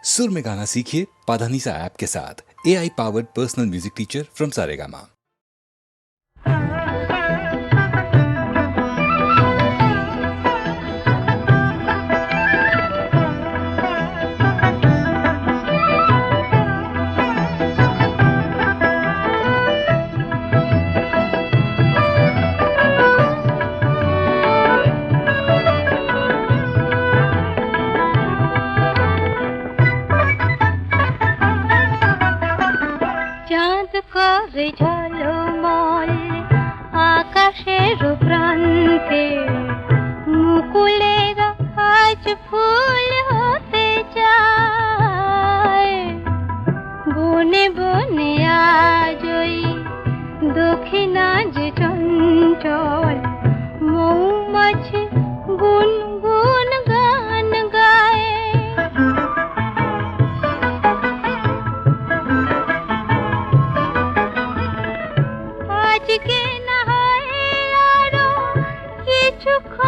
सुर में गाना सीखिए पाधानीसा ऐप के साथ। AI powered personal music teacher from Saregama. করে ঝলমল আকাশের প্রান্তে মুকুলের আজ ফুল হতে চায়। বনে বনে আজই দক্ষিণা যে চঞ্চল মৌমাছি গুনগুন গান গায়। আজকে না হয় আরো কিছুক্ষণ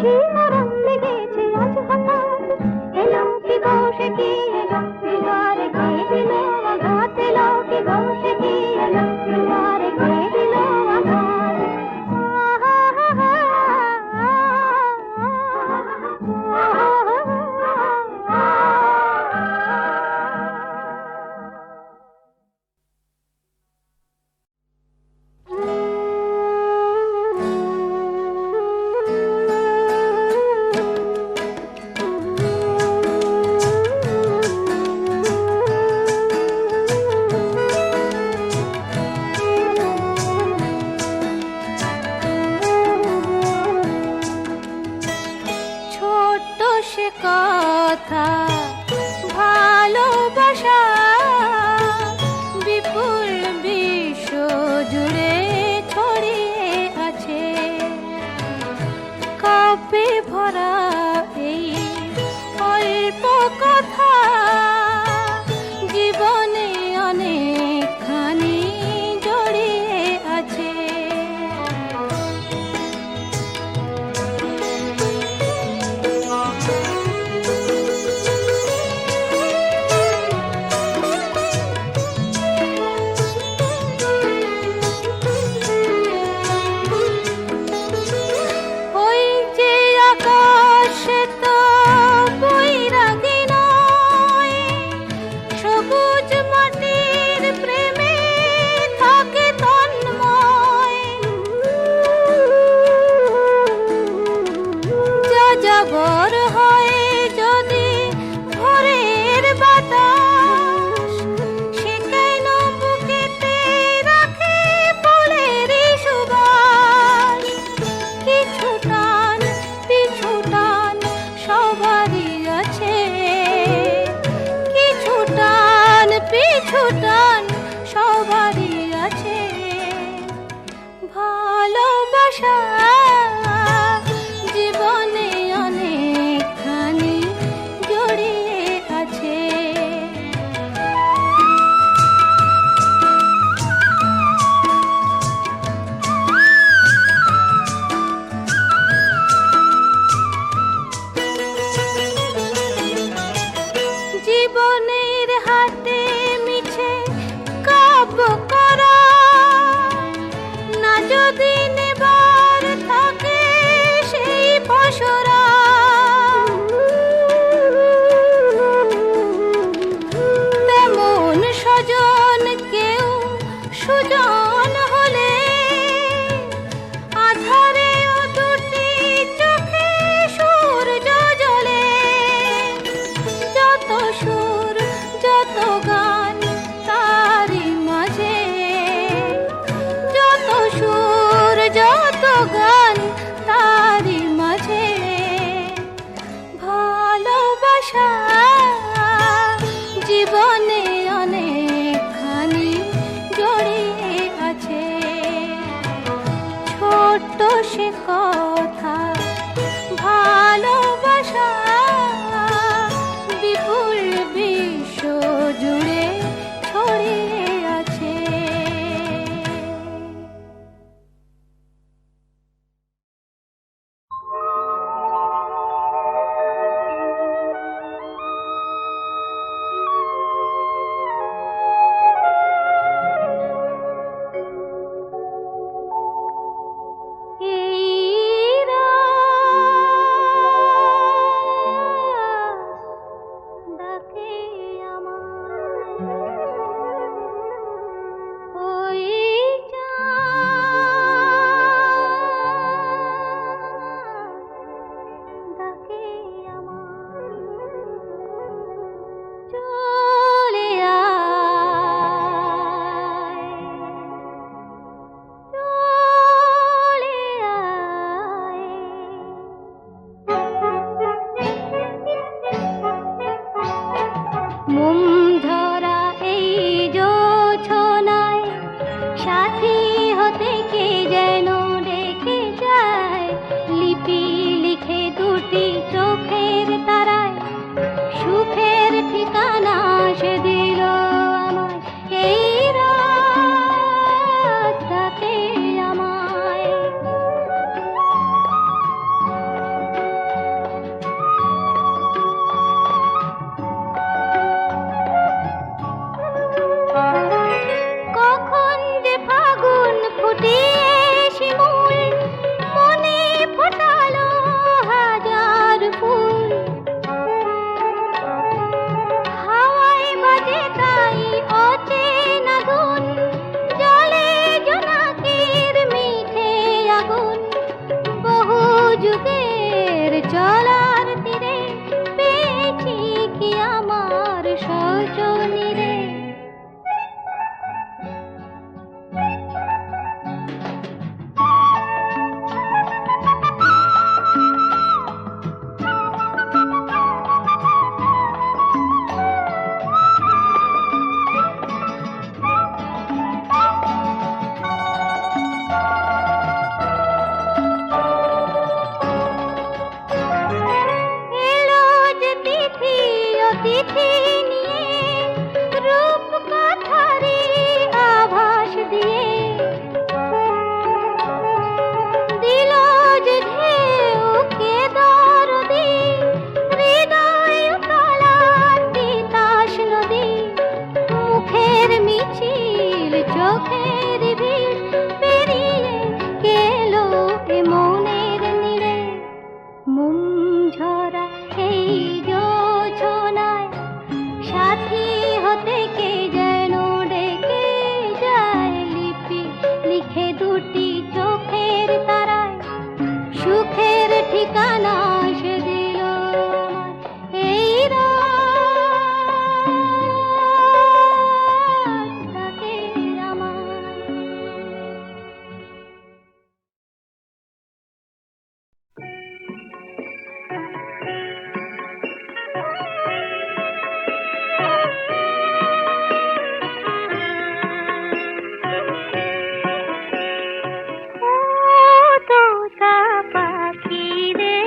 কি মরণ লেগেছে আজ হঠাৎ, এলো কি বসে কি এলো দুয়ারে কে দিল আঘাত, এলো কি বসে কি এলো দুয়ারে কে দিল আঘাত। ছোট্ট সে কথা ভালোবাসা বিপুল বিশ্ব জুড়ে ছড়িয়ে আছে, কাব্যে ভরা এই অল্প কথা জীবনে অনেকখানি জড়িয়ে আছে। ওই যে আকাশে তো বৈরাগী নয়, সবুজ মাটির প্রেমে থাকে তন্ময়। যাযাবর হয় যদি ভোরের বাতাস, সে কেন বুকেতে রাখে ফুলেরই সুবাস। কিছু টান পিছু টান সবারই আছে, কিছু টান পিছু টান সবারই আছে। ভালোবাসা জীবনে অনেকখানি জড়িয়ে আছে। জীবনের হাতে মিছে কাব্য করা, না যদি নেবার থাকে সেই পসরা। তেমন স্বজন কেউ সুজন হলে আধারে ও দুটি চোখে সূর্য জ্বলে। যত সুর যত গান তারি মাঝে, যত সুর যত গান তারি মাঝে। ভালোবাসা জীবনে অনেকখানি জড়িয়ে আছে। ছোট্ট সে কথা ভালোবাসা বিপুল বিশ্ব জুড়ে ছড়িয়ে আছে। এই রাত ডাকে আমায়, ওই চাঁদ ডাকে আমায়। চলে আয়, চলে আয়। মোম ধরা এই জোছনায় সাথী হতে কে যেন ডেকে যায়। লিপি লিখে দুটি চোখের তারায় সুখের ঠিকানা সে দিল আমায়। এই রাত ডাকে আমায়। দুটি চোখের তারায় সুখের ঠিকানা সে দিল আমায়। এই রাত তাকে আমায়। ও তোতা পাখি রে,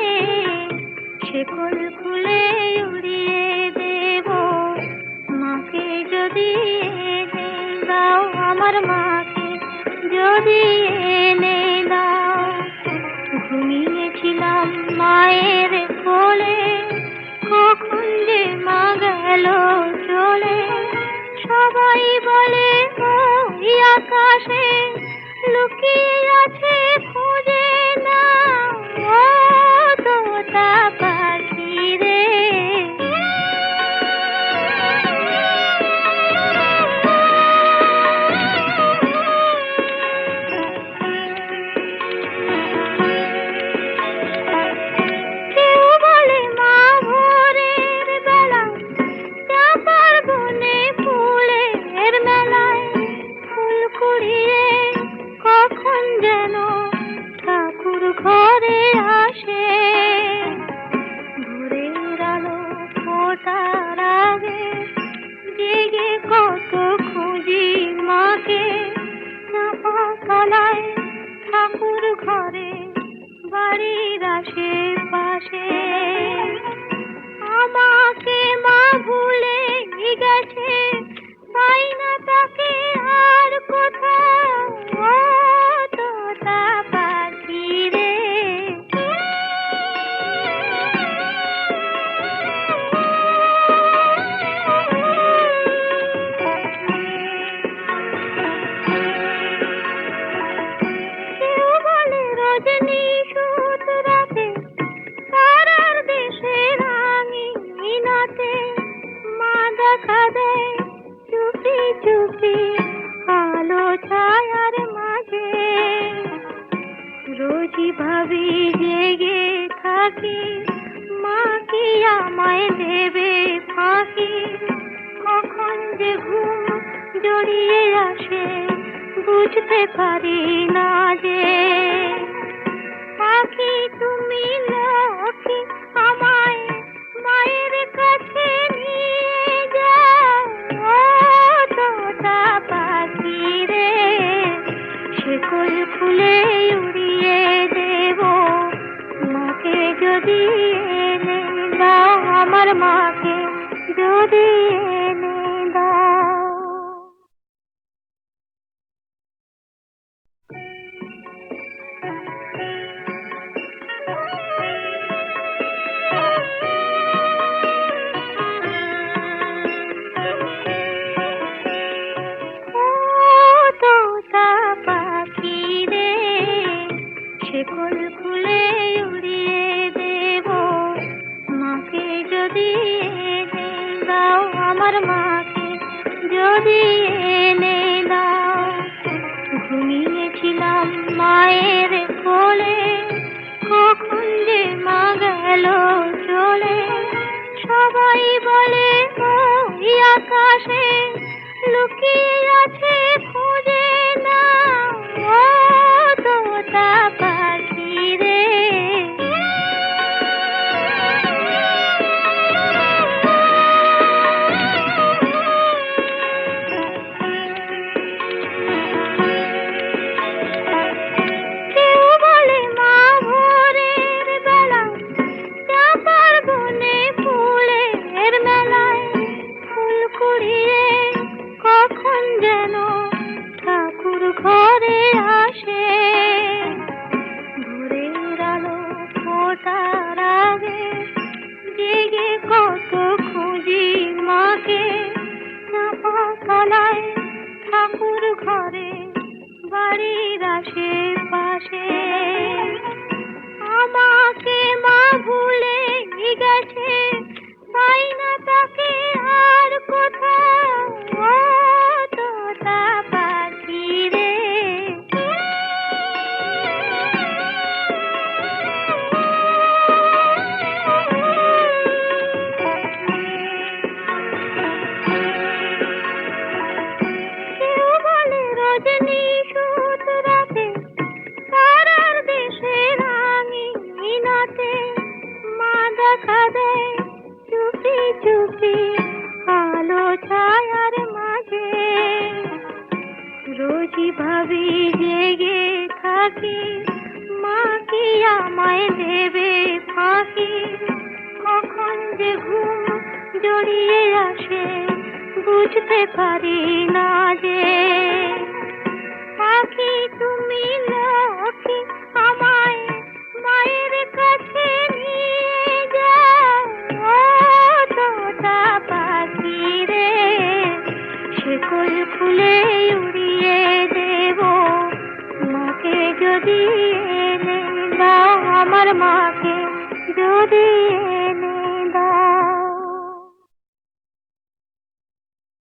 শেকল খুলে উড়িয়ে দেব মাকে যদি এনে দাও, আমার মাকে যদি এনে দাও। ঘুমিয়েছিলাম মায়ের কোলে, কখন যে মা গেল চলে। সবাই বলে ওই আকাশে লুকিয়ে আছে, খুঁজে না ও তোতা পাখি রে। কেউ বলে মা ভোরের বেলা চাঁপার বনে ফুলের মেলায় ফুল কুড়িয়ে কখন যেন ঠাকুর ঘরে আসে। ভোরের আলো ফোটার আগে জেগে কত খুঁজি মাকে, চাঁপা তলায় ঠাকুর ঘরে বাড়ির আশেপাশে। আমাকে মা ভুলে গেছে, পাই না তাকে আর কোথাও ও তোতা পাখি রে। কেউ বলে রজনী সুত রাতে তারার দেশে রাঙিনাতে মা দেখা দেয় চুপি চুপি আলো ছায়ার মাঝে। রোজই ভাবি জেগে থাকি, মা কি আমায় দেবে ফাঁকি। কখন যে ঘুম জড়িয়ে আসে বুঝতে পারি না যে। পাখি তুমি লক্ষ্মী, আমায় মায়ের কাছে নিয়ে যাও ও তোতা পাখি রে। শেকল খুলে উড়িয়ে দেব মাকে যদি এনে দাও, আমার মাকে যদি এনে দাও। ও তোতা পাখি রে, শেকল খুলে উড়িয়ে দেব মাকে যদি এনে দাও, আমার মাকে যদি এনে দাও। ঘুমিয়েছিলাম মায়ের কোলে, কখন যে মা গেল চলে। সবাই বলে ওই আকাশে লুকিয়ে আছে, খুঁজে না ও তোতা পাখি রে। কেউ বলে মা ভোরের বেলা চাঁপার বনে ফুলের মেলায় ফুল কুড়িয়ে কখন যেন ঠাকুর ঘরে আসে। ভোরের আলো ফোটার আগে জেগে কত খুঁজি মাকে, চাঁপা তলায় ঠাকুর ঘরে বাড়ির আশেপাশে। আমাকে মা ভুলে গেছে, পাই না তাকে আর কোথাও ও তোতা পাখি রে। কি ভাবি জেগে থাকি, মা কি আমায় দেবে ফাঁকি, কখন যে ঘুম জড়িয়ে আসে বুঝতে পারি না যে। পাখি তুমি লক্ষ্মী, আমায় মায়ের কাছে নিয়ে যাও, ও তোতা পাখি রে, শিকল খুলে উড়িয়ে দেব মাকে যদি এনে দাও, আমার মাকে যদি এনে